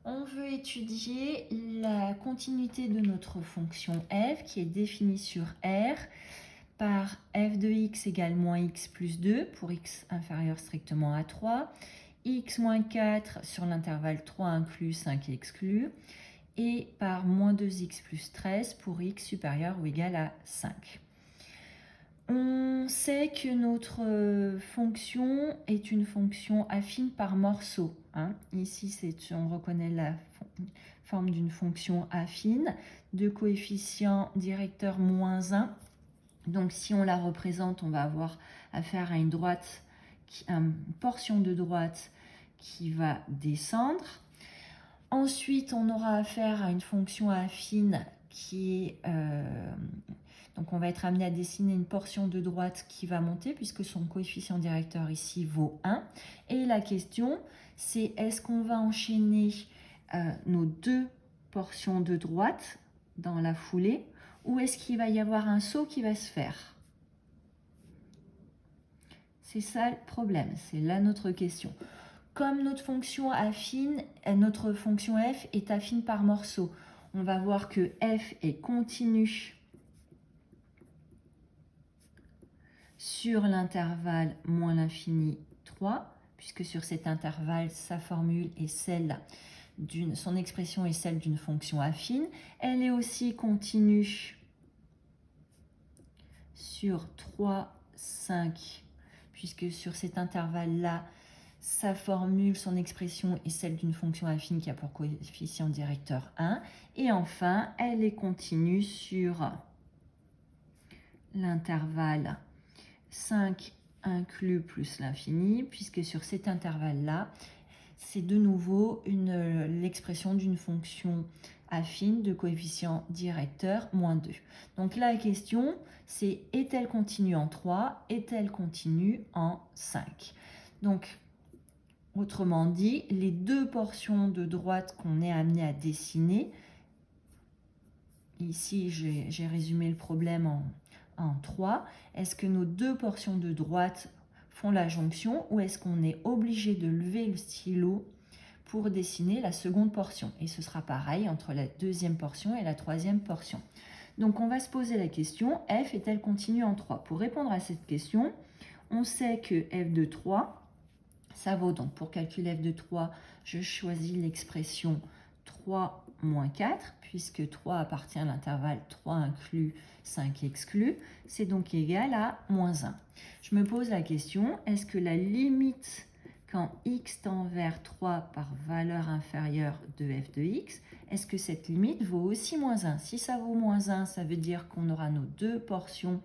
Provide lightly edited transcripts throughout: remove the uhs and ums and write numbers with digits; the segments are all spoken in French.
On veut étudier la continuité de notre fonction f qui est définie sur R par f de x égale moins x plus 2 pour x inférieur strictement à 3, x moins 4 sur l'intervalle 3 inclus, 5 exclus, et par moins 2x plus 13 pour x supérieur ou égal à 5. On sait que notre fonction est une fonction affine par morceaux. Ici, on reconnaît la forme d'une fonction affine de coefficient directeur moins 1. Donc, si on la représente, on va avoir affaire à une portion de droite qui va descendre. Ensuite, on aura affaire à une fonction affine qui est... donc, on va être amené à dessiner une portion de droite qui va monter puisque son coefficient directeur ici vaut 1. Et la question, c'est est-ce qu'on va enchaîner nos deux portions de droite dans la foulée ou est-ce qu'il va y avoir un saut qui va se faire? C'est ça le problème, c'est là notre question. Comme notre fonction affine, notre fonction f est affine par morceaux, on va voir que f est continue sur l'intervalle moins l'infini 3, puisque sur cet intervalle, sa formule est son expression est celle d'une fonction affine. Elle est aussi continue sur 3, 5, puisque sur cet intervalle-là, sa formule, son expression est celle d'une fonction affine qui a pour coefficient directeur 1. Et enfin, elle est continue sur l'intervalle 5 inclus plus l'infini, puisque sur cet intervalle-là, c'est de nouveau l'expression d'une fonction affine de coefficient directeur moins 2. Donc la question, c'est est-elle continue en 3, est-elle continue en 5? Donc, autrement dit, les deux portions de droite qu'on est amené à dessiner, ici j'ai résumé le problème en 3, est-ce que nos deux portions de droite font la jonction ou est-ce qu'on est obligé de lever le stylo pour dessiner la seconde portion? Et ce sera pareil entre la deuxième portion et la troisième portion. Donc on va se poser la question, f est-elle continue en 3? Pour répondre à cette question, on sait que f de 3, ça vaut donc pour calculer f de 3, je choisis l'expression 3 moins 4, puisque 3 appartient à l'intervalle 3 inclus, 5 exclus, c'est donc égal à moins 1. Je me pose la question, est-ce que la limite quand x tend vers 3 par valeur inférieure de f de x, est-ce que cette limite vaut aussi moins 1? Si ça vaut moins 1, ça veut dire qu'on aura nos deux portions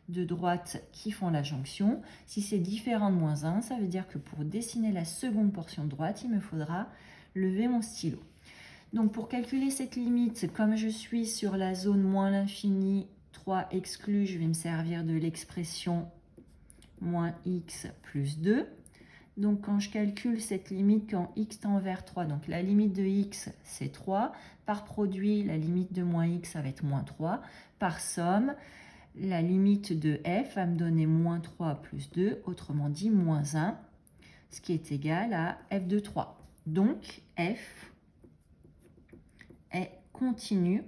de droite qui font la jonction. Si c'est différent de moins 1, ça veut dire que pour dessiner la seconde portion de droite, il me faudra lever mon stylo. Donc pour calculer cette limite, comme je suis sur la zone moins l'infini, 3 exclus, je vais me servir de l'expression moins x plus 2. Donc quand je calcule cette limite quand x tend vers 3, donc la limite de x c'est 3, par produit la limite de moins x ça va être moins 3, par somme la limite de f va me donner moins 3 plus 2, autrement dit moins 1, ce qui est égal à f de 3. Donc f est continue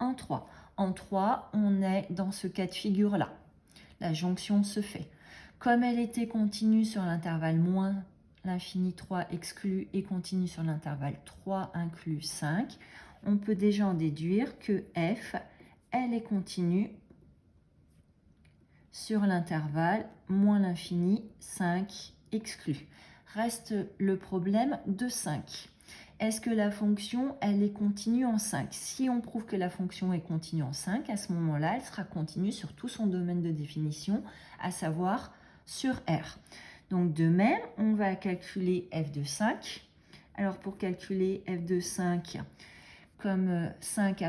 en 3. En 3, on est dans ce cas de figure-là. La jonction se fait. Comme elle était continue sur l'intervalle moins l'infini 3 exclu et continue sur l'intervalle 3 inclus 5, on peut déjà en déduire que f, elle est continue sur l'intervalle moins l'infini 5 exclu. Reste le problème de 5. Est-ce que la fonction, elle est continue en 5? Si on prouve que la fonction est continue en 5, à ce moment-là, elle sera continue sur tout son domaine de définition, à savoir sur R. Donc de même, on va calculer f de 5. Alors pour calculer f de 5, comme 5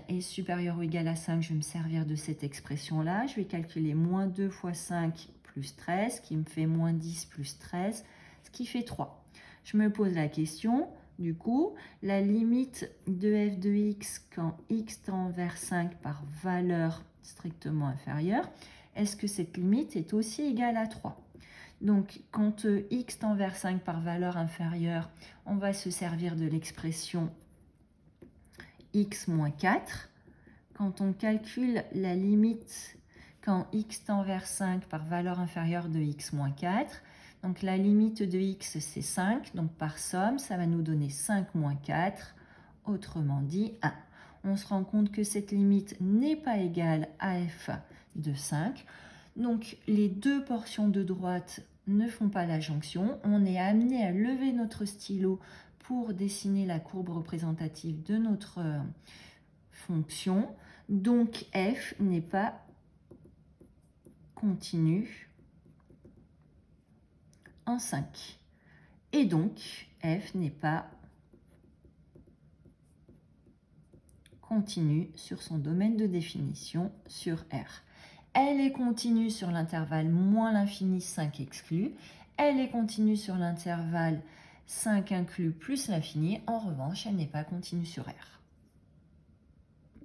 est supérieur ou égal à 5, je vais me servir de cette expression-là. Je vais calculer moins 2 fois 5 plus 13, qui me fait moins 10 plus 13, ce qui fait 3. Je me pose la question, du coup, la limite de f de x quand x tend vers 5 par valeur strictement inférieure, est-ce que cette limite est aussi égale à 3? Donc, quand x tend vers 5 par valeur inférieure, on va se servir de l'expression x moins 4. Quand on calcule la limite quand x tend vers 5 par valeur inférieure de x moins 4, donc la limite de x c'est 5, donc par somme ça va nous donner 5 moins 4, autrement dit 1. On se rend compte que cette limite n'est pas égale à f de 5, donc les deux portions de droite ne font pas la jonction. On est amené à lever notre stylo pour dessiner la courbe représentative de notre fonction. Donc f n'est pas continu en 5. Et donc f n'est pas continu sur son domaine de définition sur R. Elle est continue sur l'intervalle moins l'infini 5 exclu. Elle est continue sur l'intervalle 5 inclus plus l'infini. En revanche, elle n'est pas continue sur R.